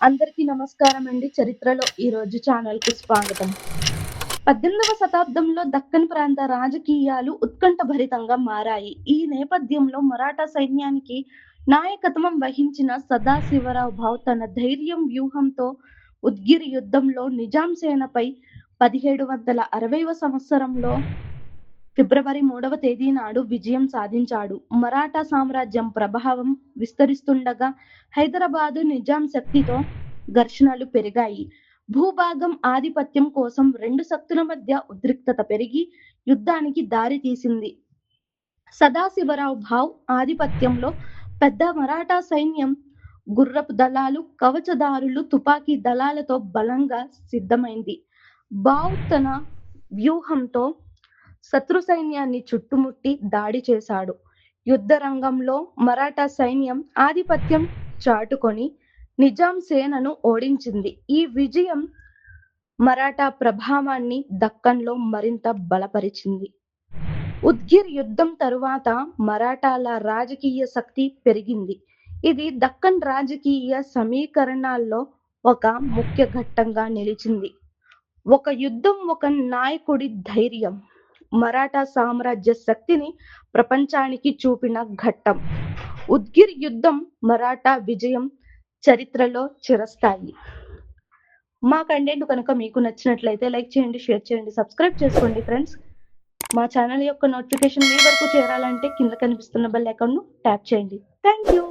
అందరికీ నమస్కారం అండి. చరిత్రలో ఈరోజు ఛానల్‌కు స్వాగతం. 18వ శతాబ్దంలో దక్కన్ ప్రాంత రాజకీయాలు ఉత్కంఠభరితంగా మారాయి. ఈ నేపథ్యంలో మరాఠా సైన్యానికి నాయకత్వం వహించిన సదాశివరావు భావ్ తన ధైర్యం, వ్యూహంతో ఉద్గిర్ యుద్ధంలో నిజాం సేనపై 1760వ సంవత్సరంలో ఫిబ్రవరి 3వ తేదీ నాడు విజయం సాధించాడు. మరాఠా సామ్రాజ్యం ప్రభావం విస్తరిస్తుండగా హైదరాబాదు నిజాం శక్తితో ఘర్షణలు పెరిగాయి. భూభాగం ఆధిపత్యం కోసం రెండు శక్తుల మధ్య ఉద్రిక్తత పెరిగి యుద్ధానికి దారి తీసింది. సదాశివరావు భావ్ ఆధిపత్యంలో పెద్ద మరాఠా సైన్యం గుర్రపు దళాలు, కవచదారులు, తుపాకీ దళాలతో బలంగా సిద్ధమైంది. భావ్ తన వ్యూహంతో శత్రు సైన్యాన్ని చుట్టుముట్టి దాడి చేశాడు. యుద్ధ రంగంలో మరాఠా సైన్యం ఆధిపత్యం చాటుకొని నిజాం సేనను ఓడించింది. ఈ విజయం మరాఠా ప్రభావాన్ని దక్కన్లో మరింత బలపరిచింది. ఉద్గిర్ యుద్ధం తరువాత మరాఠాల రాజకీయ శక్తి పెరిగింది. ఇది దక్కన్ రాజకీయ సమీకరణాల్లో ఒక ముఖ్య ఘట్టంగా నిలిచింది. ఒక యుద్ధం, ఒక నాయకుడి ధైర్యం మరాఠా సామ్రాజ్య శక్తిని ప్రపంచానికి చూపిన ఘట్టం. ఉద్గిర్ యుద్ధం, మరాఠా విజయం చరిత్రలో చిరస్థాయి. మా కంటెంట్ కనుక మీకు నచ్చినట్లయితే లైక్ చేయండి, షేర్ చేయండి, సబ్స్క్రైబ్ చేసుకోండి ఫ్రెండ్స్. మా ఛానల్ యొక్క నోటిఫికేషన్ మీ వరకు చేరాలంటే కింద కనిపిస్తున్న బెల్ ఐకాన్ను ట్యాప్ చేయండి. Thank you.